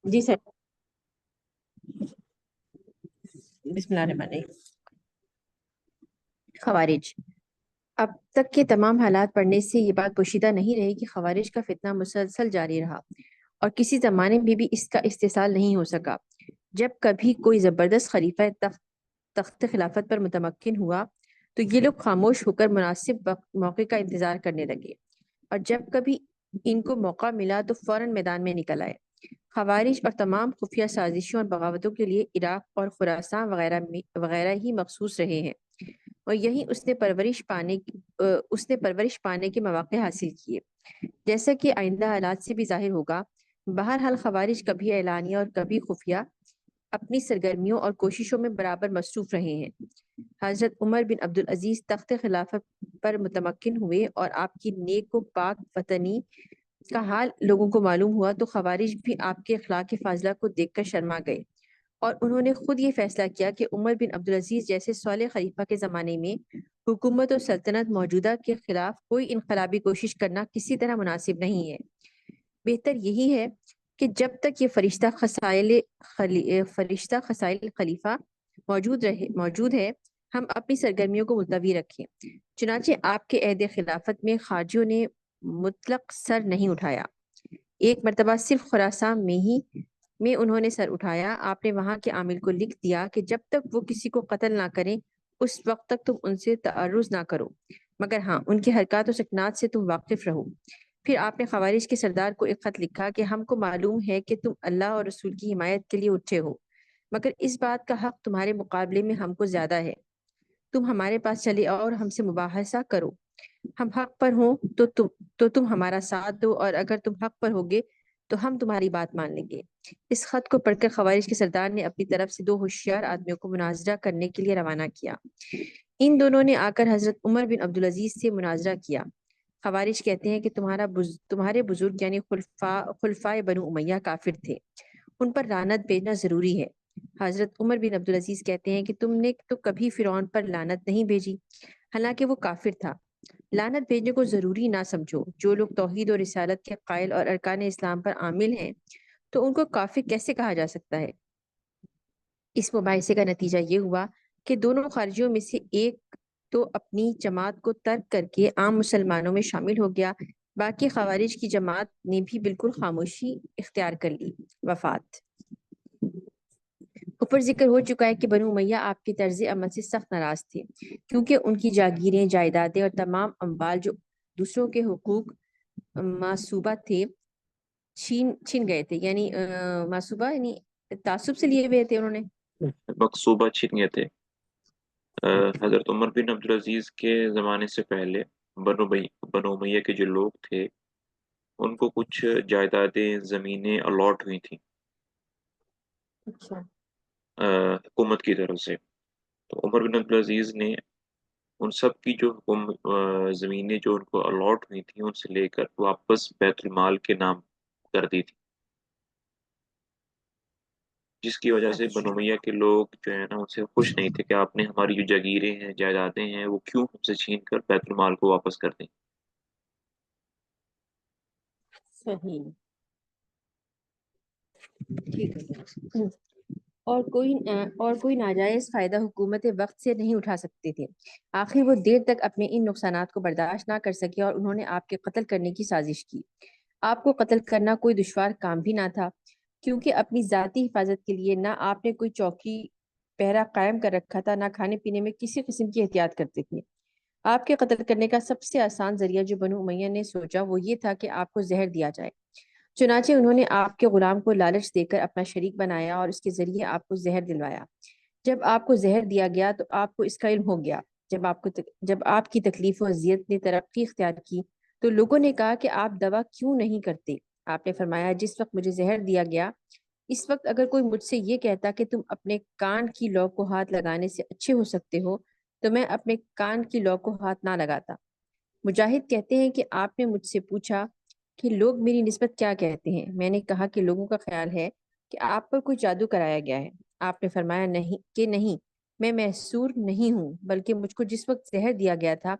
جی سر، بسم اللہ الرحمن الرحیم۔ خوارج۔ اب تک کے تمام حالات پڑھنے سے یہ بات پوشیدہ نہیں رہی کہ خوارج کا فتنہ مسلسل جاری رہا اور کسی زمانے میں بھی اس کا استحصال نہیں ہو سکا۔ جب کبھی کوئی زبردست خلیفہ تخت خلافت پر متمکن ہوا تو یہ لوگ خاموش ہو کر مناسب موقع کا انتظار کرنے لگے، اور جب کبھی ان کو موقع ملا تو فوراً میدان میں نکل آئے۔ خوارج اور تمام خفیہ سازشوں اور بغاوتوں کے لیے عراق اور خراسان وغیرہ ہی مخصوص رہے ہیں، اور یہی اس نے پرورش پانے کے مواقع حاصل کیے، جیسا کہ آئندہ حالات سے بھی ظاہر ہوگا۔ بہرحال خوارج کبھی اعلانیہ اور کبھی خفیہ اپنی سرگرمیوں اور کوششوں میں برابر مصروف رہے ہیں۔ حضرت عمر بن عبدالعزیز تخت خلافت پر متمکن ہوئے اور آپ کی نیک و پاک وطنی کا حال لوگوں کو معلوم ہوا تو خوارج بھی آپ کے اخلاق فاضلہ کو دیکھ کر شرما گئے، اور انہوں نے خود یہ فیصلہ کیا کہ عمر بن عبدالعزیز جیسے صالح خلیفہ کے زمانے میں حکومت اور سلطنت موجودہ کے خلاف کوئی انقلابی کوشش کرنا کسی طرح مناسب نہیں ہے۔ بہتر یہی ہے کہ جب تک یہ فرشتہ خسائل خلیفہ موجود ہے، ہم اپنی سرگرمیوں کو ملتوی رکھیں۔ چنانچہ آپ کے عہد خلافت میں خارجیوں نے مطلق سر نہیں اٹھایا۔ ایک مرتبہ صرف خراسان میں انہوں نے سر اٹھایا۔ آپ نے وہاں کے عامل کو لکھ دیا کہ جب تک وہ کسی کو قتل نہ کریں اس وقت تک تم ان سے تعرض نہ کرو، مگر ہاں ان کی حرکات و سکنات سے تم واقف رہو۔ پھر آپ نے خوارج کے سردار کو ایک خط لکھا کہ ہم کو معلوم ہے کہ تم اللہ اور رسول کی حمایت کے لیے اٹھے ہو، مگر اس بات کا حق تمہارے مقابلے میں ہم کو زیادہ ہے۔ تم ہمارے پاس چلے آؤ اور ہم سے مباحثہ کرو۔ ہم حق پر ہوں تو تم ہمارا ساتھ دو، اور اگر تم حق پر ہوگے تو ہم تمہاری بات مان لیں گے۔ اس خط کو پڑھ کر خوارج کے سردار نے اپنی طرف سے 2 ہوشیار آدمیوں کو مناظرہ کرنے کے لیے روانہ کیا۔ ان دونوں نے آ کر حضرت عمر بن عبدالعزیز سے مناظرہ کیا۔ خوارج کہتے ہیں کہ تمہارے بزرگ یعنی خلفائے بنو امیہ کافر تھے، ان پر لعنت بھیجنا ضروری ہے۔ حضرت عمر بن عبدالعزیز کہتے ہیں کہ تم نے تو کبھی فرعون پر لعنت نہیں بھیجی، حالانکہ وہ کافر تھا۔ لعنت بھیجنے کو ضروری نہ سمجھو۔ جو لوگ توحید اور رسالت کے قائل اور ارکان اسلام پر عامل ہیں تو ان کو کافر کیسے کہا جا سکتا ہے؟ اس مباحثے کا نتیجہ یہ ہوا کہ دونوں خارجیوں میں سے ایک تو اپنی جماعت کو ترک کر کے عام مسلمانوں میں شامل ہو گیا، باقی خوارج کی جماعت نے بھی بالکل خاموشی اختیار کر لی۔ وفات۔ اوپر ذکر ہو چکا ہے کہ بنو امیہ آپ کے طرز عمل سے سخت ناراض تھے، کیونکہ ان کی جاگیریں، جائیدادیں اور تمام اموال جو دوسروں کے حقوق معصوبہ تھے چھین گئے تھے، یعنی معصوبہ یعنی تعصب سے لیے ہوئے تھے انہوں نے۔ مقصوبہ چھن گئے تھے۔ حضرت عمر بن عبدالعزیز کے زمانے سے پہلے بنو امیہ کے جو لوگ تھے ان کو کچھ جائیدادیں، زمینیں الاٹ ہوئی تھیں اچھا۔ حکومت کی طرف سے۔ تو عمر بن عبدالعزیز نے ان سب کی جو زمینیں جو ان کو الاٹ ہوئی تھیں ان سے لے کر واپس بیت المال کے نام کر دی تھی، جس کی وجہ سے بنو اچھا، امیہ کے لوگ جو ہے نا ان سے خوش نہیں تھے کہ آپ نے ہماری جو جاگیریں ہیں، جائیدادیں ہیں، وہ کیوں ہم سے چھین کر بیت المال کو واپس کر دیں۔ صحیح، ٹھیک ہے۔ اور کوئی ناجائز فائدہ حکومت وقت سے نہیں اٹھا سکتے تھے۔ آخر وہ دیر تک اپنے ان نقصانات کو برداشت نہ کر سکے اور انہوں نے آپ کے قتل کرنے کی سازش کی۔ آپ کو قتل کرنا کوئی دشوار کام بھی نہ تھا، کیونکہ اپنی ذاتی حفاظت کے لیے نہ آپ نے کوئی چوکی پہرا قائم کر رکھا تھا، نہ کھانے پینے میں کسی قسم کی احتیاط کرتے تھے۔ آپ کے قتل کرنے کا سب سے آسان ذریعہ جو بنو امیہ نے سوچا وہ یہ تھا کہ آپ کو زہر دیا جائے۔ چنانچہ انہوں نے آپ کے غلام کو لالچ دے کر اپنا شریک بنایا اور اس کے ذریعے آپ کو زہر دلوایا۔ جب آپ کو زہر دیا گیا تو آپ کو اس کا علم ہو گیا۔ جب آپ کی تکلیف و اذیت نے ترقی اختیار کی تو لوگوں نے کہا کہ آپ دوا کیوں نہیں کرتے؟ آپ نے فرمایا جس وقت مجھے زہر دیا گیا اس وقت اگر کوئی مجھ سے یہ کہتا کہ تم اپنے کان کی لو کو ہاتھ لگانے سے اچھے ہو سکتے ہو تو میں اپنے کان کی لو کو ہاتھ نہ لگاتا۔ مجاہد کہتے ہیں کہ آپ نے مجھ سے پوچھا کہ لوگ میری نسبت کیا کہتے ہیں؟ میں نے کہا کہ لوگوں کا خیال ہے کہ آپ پر کوئی جادو کرایا گیا ہے۔ آپ نے فرمایا نہیں، میں محصور نہیں ہوں، بلکہ مجھ کو جس وقت زہر دیا گیا تھا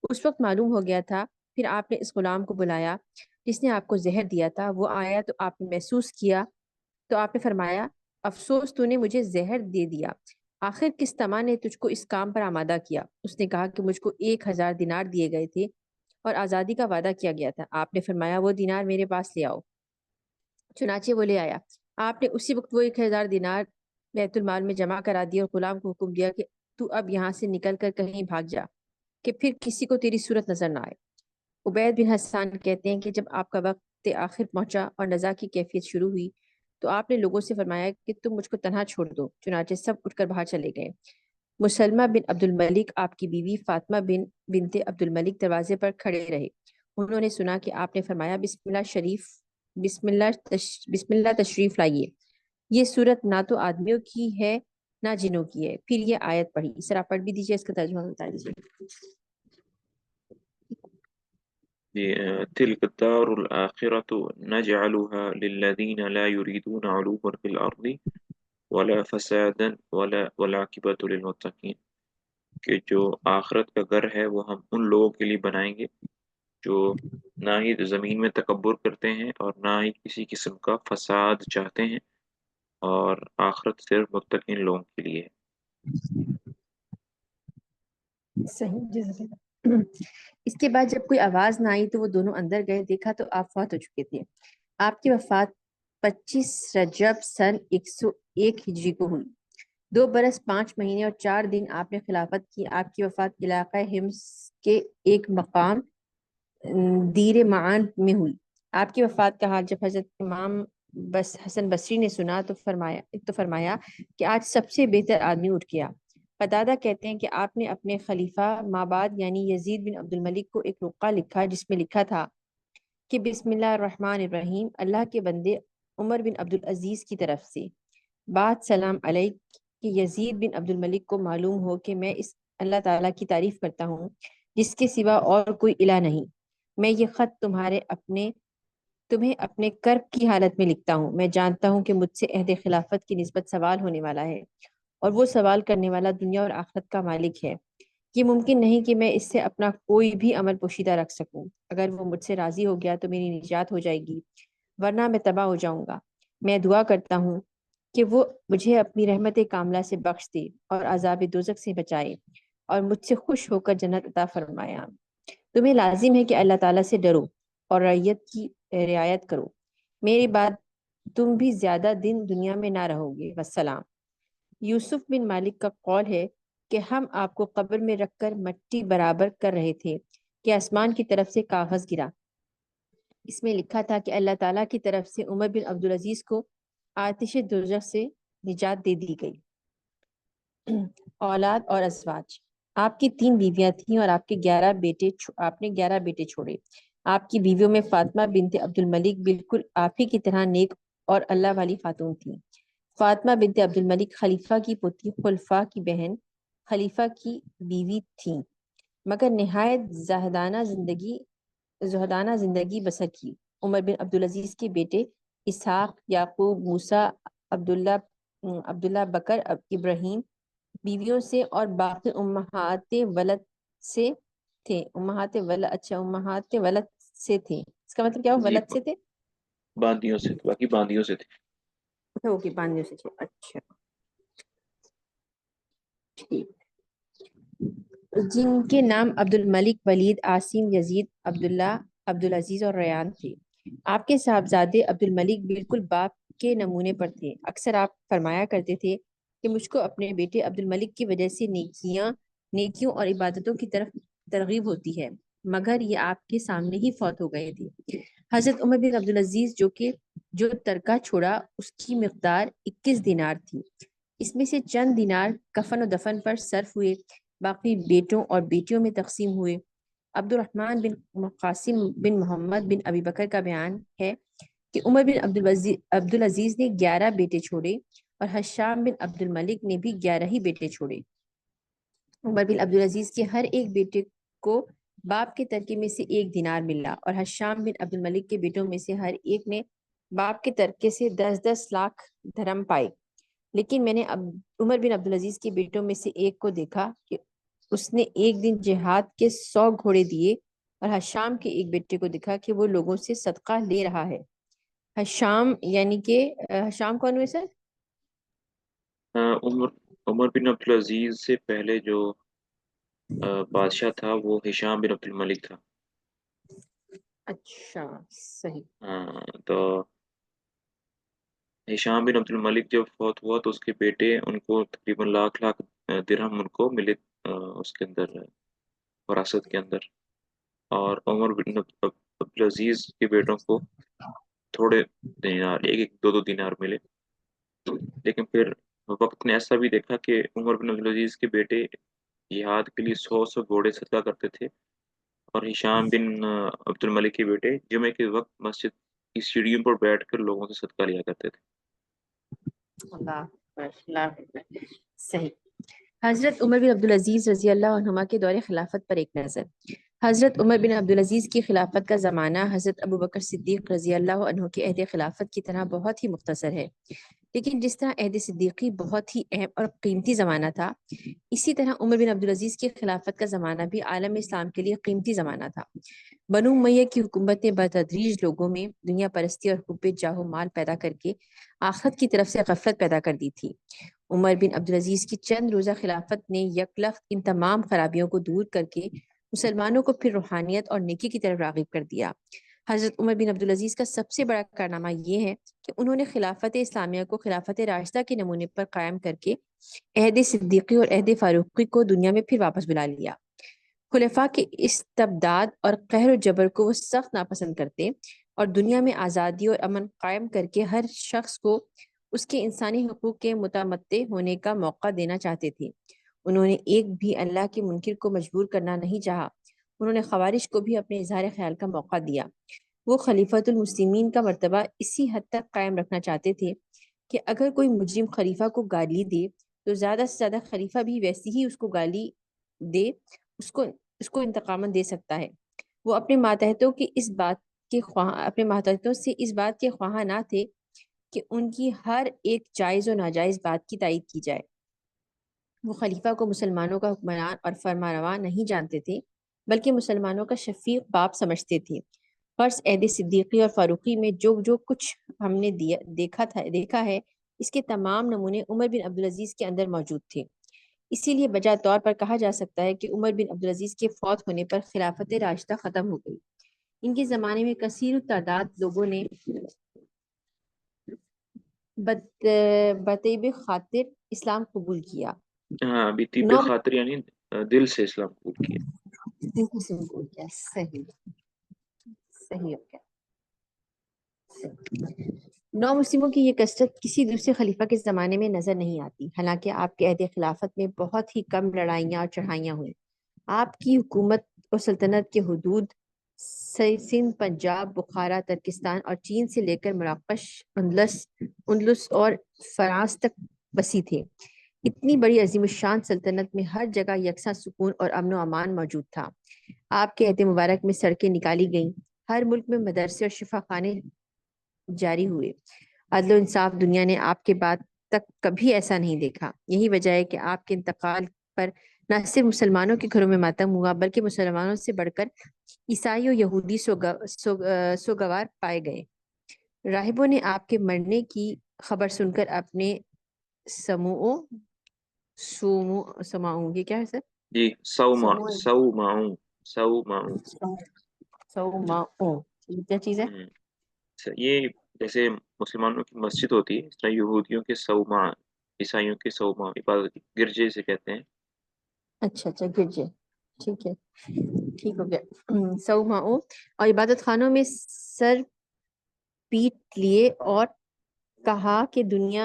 اس وقت معلوم ہو گیا تھا۔ پھر آپ نے اس غلام کو بلایا جس نے آپ کو زہر دیا تھا، وہ آیا تو آپ نے محسوس کیا تو آپ نے فرمایا افسوس تو نے مجھے زہر دے دیا، آخر کس طمع نے تجھ کو اس کام پر آمادہ کیا؟ اس نے کہا کہ مجھ کو 1000 دینار دیے گئے تھے اور آزادی کا وعدہ کیا گیا تھا۔ آپ نے فرمایا وہ دینار میرے پاس لے آؤ۔ چنانچہ وہ لے آیا۔ آپ نے اسی وقت وہ 1000 دینار بیت المال میں جمع کرا دیا اور غلام کو حکم دیا کہ تو اب یہاں سے نکل کر کہیں بھاگ جا کہ پھر کسی کو تیری صورت نظر نہ آئے۔ عبید بن حسان کہتے ہیں کہ جب آپ کا وقت آخر پہنچا اور نزا کی کیفیت شروع ہوئی تو آپ نے لوگوں سے فرمایا کہ تم مجھ کو تنہا چھوڑ دو۔ چنانچہ سب اٹھ کر باہر چلے گئے۔ مسلمہ بن عبد الملک آپ کی بیوی فاطمہ بنت عبد الملک دروازے پر کھڑے رہے۔ انہوں نے سنا کہ آپ نے فرمایا بسم اللہ تشریف لائیے۔ یہ صورت نہ تو آدمیوں کی ہے نہ جنوں کی ہے۔ پھر یہ آیت پڑھی، سر آپ پڑھ بھی دیجیے، اس کا ترجمہ بتا دیجیے۔ تلك الدار الآخرة نجعلها للذين لا يريدون علوا في الأرض ولا فسادا والعاقبة للمتقين، کہ جو آخرت کا گھر ہے وہ ہم ان لوگوں کے لیے بنائیں گے جو نہ ہی زمین میں تکبر کرتے ہیں اور نہ ہی کسی قسم کا فساد چاہتے ہیں، اور آخرت صرف متقین لوگوں کے لیے ہے۔ صحیح، جزاک اللہ۔ اس کے بعد جب کوئی آواز نہ آئی تو وہ دونوں اندر گئے، دیکھا تو آپ فوت ہو چکے تھے۔ آپ کی وفات 25 رجب سن 101 ہجری کو ہوئی۔ 2 برس 5 مہینے اور 4 دن آپ نے خلافت کی۔ آپ کی وفات علاقہ حمص کے ایک مقام دیر معان میں ہوئی۔ آپ کی وفات کا حال جب حضرت امام حسن بصری نے سنا تو فرمایا کہ آج سب سے بہتر آدمی اٹھ گیا۔ قتادہ کہتے ہیں کہ آپ نے اپنے خلیفہ مابعد یعنی یزید بن عبد الملک کو ایک رقعہ لکھا جس میں لکھا تھا کہ بسم اللہ الرحمن الرحیم، اللہ کے بندے عمر بن عبد العزیز کی طرف سے، بعد سلام علیک، کہ یزید بن عبد الملک کو معلوم ہو کہ میں اس اللہ تعالیٰ کی تعریف کرتا ہوں جس کے سوا اور کوئی الہ نہیں۔ میں یہ خط تمہیں اپنے کرب کی حالت میں لکھتا ہوں۔ میں جانتا ہوں کہ مجھ سے عہد خلافت کی نسبت سوال ہونے والا ہے اور وہ سوال کرنے والا دنیا اور آخرت کا مالک ہے۔ یہ ممکن نہیں کہ میں اس سے اپنا کوئی بھی عمل پوشیدہ رکھ سکوں۔ اگر وہ مجھ سے راضی ہو گیا تو میری نجات ہو جائے گی، ورنہ میں تباہ ہو جاؤں گا۔ میں دعا کرتا ہوں کہ وہ مجھے اپنی رحمت کاملہ سے بخش دے اور عذاب دوزخ سے بچائے اور مجھ سے خوش ہو کر جنت عطا فرمایا۔ تمہیں لازم ہے کہ اللہ تعالیٰ سے ڈرو اور رعیت کی رعایت کرو۔ میری بات تم بھی زیادہ دن دنیا میں نہ رہو گے۔ والسلام۔ یوسف بن مالک کا قول ہے کہ ہم آپ کو قبر میں رکھ کر مٹی برابر کر رہے تھے کہ آسمان کی طرف سے کاغذ گرا۔ اس میں لکھا تھا کہ اللہ تعالیٰ کی طرف سے عمر بن عبدالعزیز کو آتش دوزخ سے نجات دے دی گئی۔ اولاد اور ازواج۔ آپ کی 3 بیویاں تھیں اور آپ نے 11 بیٹے چھوڑے۔ آپ کی بیویوں میں فاطمہ بنت عبد الملک بالکل آپ ہی کی طرح نیک اور اللہ والی خاتون تھیں۔ فاطمہ بنت عبد الملک خلیفہ کی پوتی، خلفاء کی بہن، خلیفہ کی بیوی تھیں، مگر نہایت زہدانہ زندگی بسر کی۔ عمر بن عبدالعزیز کے بیٹے اسحاق، یعقوب، موسیٰ، عبداللہ، بکر، ابراہیم بیویوں سے اور باقی امہات ولد سے تھے۔ امہات ولد سے تھے، اس کا مطلب کیا ہو؟ جی، ولد سے تھے، باندیوں سے تھے، باقی باندیوں سے تھے۔ اوکے، باندھنے سے تھے، اچھا ٹھیک۔ جن کے نام عبد الملک، ولید، عاصم، یزید، عبداللہ، عبدالعزیز اور ریان تھے۔ آپ کے صاحبزادے عبد الملک بالکل باپ کے نمونے پر تھے۔ اکثر آپ فرمایا کرتے تھے کہ مجھ کو اپنے بیٹے عبد الملک کی وجہ سے نیکیوں اور عبادتوں کی طرف ترغیب ہوتی ہے، مگر یہ آپ کے سامنے ہی فوت ہو گئے تھے۔ حضرت عمر بن عبدالعزیز جو ترکہ چھوڑا اس کی مقدار 21 دینار تھی۔ اس میں سے چند دینار کفن و دفن پر صرف ہوئے، باقی بیٹوں اور بیٹیوں میں تقسیم ہوئے۔ عبد الرحمن بن قاسم بن محمد بن ابی بکر کا بیان ہے کہ عمر بن عبدالعزیز نے 11 بیٹے چھوڑے اور حشام بن عبد الملک نے بھی 11 ہی بیٹے چھوڑے۔ عمر بن عبدالعزیز کے ہر ایک بیٹے کو باپ کے ترکے میں سے 1 دینار ملا اور حشام بن عبد الملک کے بیٹوں میں سے ہر ایک نے باپ کے ترکے سے 10-10 لاکھ درہم پائے۔ لیکن میں نے عمر بن عبدالعزیز کے بیٹوں میں سے ایک کو دیکھا کہ اس نے ایک دن جہاد کے 100 گھوڑے دیے، اور حشام کے ایک بیٹے کو دیکھا کہ وہ لوگوں سے صدقہ لے رہا ہے۔ ہشام یعنی کہ ہشام کون ہوئے سر؟ عمر عمر بن عبدالعزیز سے پہلے جو بادشاہ تھا وہ ہشام بن عبد الملک تھا. اچھا صحیح. تو ہشام بن عبد الملک جب فوت ہوا تو اس کے بیٹے ان کو تقریباً لاکھ لاکھ درہم ان کو ملے اس کے اندر وراثت کے اندر. اور عمر بن عبدالعزیز کے بیٹوں کو تھوڑے دینار، ایک ایک دو دو دینار ملے. لیکن پھر وقت نے ایسا بھی دیکھا کہ عمر بن عبدالعزیز کے بیٹے جہاد کے لیے 100 گھوڑے صدقہ کرتے تھے، اور ہشام بن عبد الملک کے بیٹے جمعے کے وقت مسجد کی سیڑھیوں پر بیٹھ کر لوگوں سے صدقہ لیا کرتے تھے. اللہ اکبر، اللہ اکبر. صحیح. حضرت عمر بن عبدالعزیز رضی اللہ عنہما کے دور خلافت پر ایک نظر. حضرت عمر بن عبدالعزیز کی خلافت کا زمانہ حضرت ابو بکر صدیق رضی اللہ عنہ کے عہد خلافت کی طرح بہت ہی مختصر ہے، لیکن جس طرح عہد صدیقی بہت ہی اہم اور قیمتی زمانہ تھا، اسی طرح عمر بن عبدالعزیز کی خلافت کا زمانہ بھی عالم اسلام کے لیے قیمتی زمانہ تھا. بنو امیہ کی حکومت نے بتدریج لوگوں میں دنیا پرستی اور حب جاہ و مال پیدا کر کے آخرت کی طرف سے غفلت پیدا کر دی تھی. عمر بن عبدالعزیز کی چند روزہ خلافت نے یکلخت ان تمام خرابیوں کو دور کر کے مسلمانوں کو پھر روحانیت اور نیکی کی طرف راغب کر دیا. حضرت عمر بن عبدالعزیز کا سب سے بڑا کارنامہ یہ ہے کہ انہوں نے خلافت اسلامیہ کو خلافت راشدہ کے نمونے پر قائم کر کے عہد صدیقی اور عہد فاروقی کو دنیا میں پھر واپس بلا لیا. خلفاء کے استبداد اور قہر و جبر کو وہ سخت ناپسند کرتے اور دنیا میں آزادی اور امن قائم کر کے ہر شخص کو اس کے انسانی حقوق کے متمتع ہونے کا موقع دینا چاہتے تھے. انہوں نے ایک بھی اللہ کے منکر کو مجبور کرنا نہیں چاہا. انہوں نے خوارج کو بھی اپنے اظہار خیال کا موقع دیا. وہ خلیفۃ المسلمین کا مرتبہ اسی حد تک قائم رکھنا چاہتے تھے کہ اگر کوئی مجرم خلیفہ کو گالی دے تو زیادہ سے زیادہ خلیفہ بھی ویسی ہی اس کو گالی دے اس کو انتقام دے سکتا ہے. وہ اپنے ماتحتوں کی اس بات کے خواہاں اپنے ماتحتوں سے اس بات کے خواہاں نہ تھے کہ ان کی ہر ایک جائز و ناجائز بات کی تائید کی جائے. وہ خلیفہ کو مسلمانوں کا حکمران اور فرمانروا نہیں جانتے تھے بلکہ مسلمانوں کا شفیق باپ سمجھتے تھے. فرض عہد صدیقی اور فاروقی میں جو کچھ ہم نے دیکھا ہے، اس کے تمام نمونے عمر بن عبدالعزیز کے اندر موجود تھے. اسی لیے بجا طور پر کہا جا سکتا ہے کہ عمر بن عبدالعزیز کے فوت ہونے پر خلافت راشدہ ختم ہو گئی. ان کے زمانے میں کثیر تعداد لوگوں نے بطیب خاطر اسلام قبول کیا. ہاں، ابھی طیب نو خاطر یعنی دل سے اسلام قبول کیا. قبول کیا. صحیح صحیح ہو گیا. نو مسلموں کی یہ کثرت کسی دوسرے خلیفہ کے زمانے میں نظر نہیں آتی، حالانکہ آپ کے عہد خلافت میں بہت ہی کم لڑائیاں اور چڑھائیاں ہوئیں. آپ کی حکومت اور سلطنت کے حدود سندھ، پنجاب، بخارا، ترکستان اور چین سے لے کر مراکش، اندلس اور فرانس تک وسیع تھے. اتنی بڑی عظیم الشان سلطنت میں ہر جگہ یکساں سکون اور امن و امان موجود تھا. آپ کے عہد مبارک میں سڑکیں نکالی گئیں، ہر ملک میں مدرسے اور شفا خانے جاری ہوئے. عدل و انصاف دنیا نے آپ کے بعد تک کبھی ایسا نہیں دیکھا. یہی وجہ ہے کہ آپ کے انتقال پر نہ صرف مسلمانوں کے گھروں میں ماتم ہوا بلکہ مسلمانوں سے بڑھ کر عیسائی و یہودی سوگوار پائے گئے. راہبوں نے آپ کے مرنے کی خبر سن کر اپنے سماؤں یہ کیا ہے سر؟ جی، سو سماؤں یہ کیا چیز ہے؟ یہ جیسے مسلمانوں کی مسجد ہوتی ہے، اس طرح یہودیوں کے سوما، عیسائیوں کے سوما عبادت گرجے سے کہتے ہیں. اچھا گرجے. ٹھیک ہے، ٹھیک ہو گیا. سوماؤں اور عبادت خانوں میں سر پیٹ لیے اور کہا کہ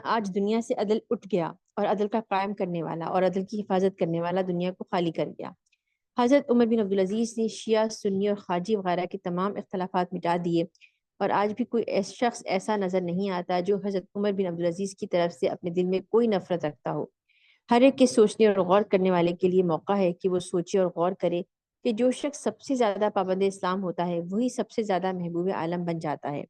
آج دنیا سے عدل اٹھ گیا اور عدل کا قائم کرنے والا اور عدل کی حفاظت کرنے والا دنیا کو خالی کر گیا. حضرت عمر بن عبدالعزیز نے شیعہ، سنی اور خارجی وغیرہ کے تمام اختلافات مٹا دیے، اور آج بھی کوئی شخص ایسا نظر نہیں آتا جو حضرت عمر بن عبدالعزیز کی طرف سے اپنے دل میں کوئی نفرت رکھتا ہو. ہر ایک کے سوچنے اور غور کرنے والے کے لیے موقع ہے کہ وہ سوچے اور غور کرے کہ جو شخص سب سے زیادہ پابند اسلام ہوتا ہے وہی سب سے زیادہ محبوب عالم بن جاتا ہے.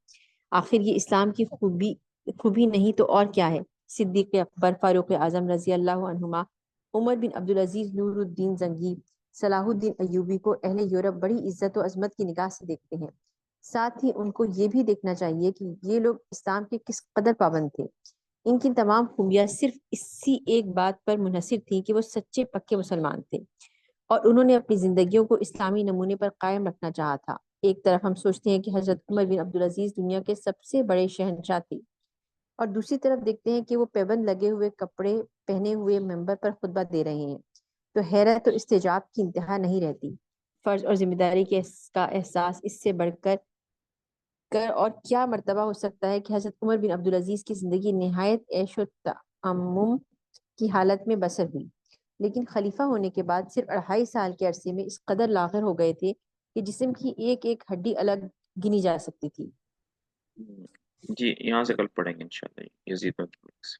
آخر یہ اسلام کی خوبی نہیں تو اور کیا ہے؟ صدیق اکبر، فاروق اعظم رضی اللہ عنہما، عمر بن عبدالعزیز، نور الدین زنگی، صلاح الدین ایوبی کو اہل یورپ بڑی عزت و عظمت کی نگاہ سے دیکھتے ہیں. ساتھ ہی ان کو یہ بھی دیکھنا چاہیے کہ یہ لوگ اسلام کے کس قدر پابند تھے۔ ان کی تمام خوبیاں صرف اسی ایک بات پر منحصر تھیں کہ وہ سچے پکے مسلمان تھے اور انہوں نے اپنی زندگیوں کو اسلامی نمونے پر قائم رکھنا چاہا تھا۔ ایک طرف ہم سوچتے ہیں کہ حضرت عمر بن عبدالعزیز دنیا کے سب سے بڑے شہنشاہ تھے، اور دوسری طرف دیکھتے ہیں کہ وہ پیبند لگے ہوئے کپڑے پہنے ہوئے ممبر پر خطبہ دے رہے ہیں، تو حیرت و استعجاب کی انتہا نہیں رہتی۔ فرض اور ذمہ داری کا احساس اس سے بڑھ کر اور کیا مرتبہ ہو سکتا ہے کہ حضرت عمر بن عبدالعزیز کی زندگی نہایت عیش و تعمم کی حالت میں بسر ہوئی، لیکن خلیفہ ہونے کے بعد صرف 2.5 سال کے عرصے میں اس قدر لاغر ہو گئے تھے کہ جسم کی ایک ایک ہڈی الگ گنی جا سکتی تھی۔ جی یہاں سے کل پڑھیں گے انشاءاللہ یزید بن عبدالملک سے۔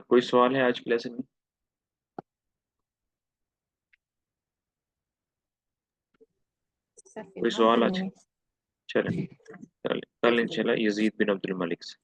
کوئی سوال ہے آج کے لیسن میں؟ سر فی کوئی الحال تو سوال آج؟ نہیں ہے۔ چلیں کل انشاءاللہ یزید بن عبد الملک سے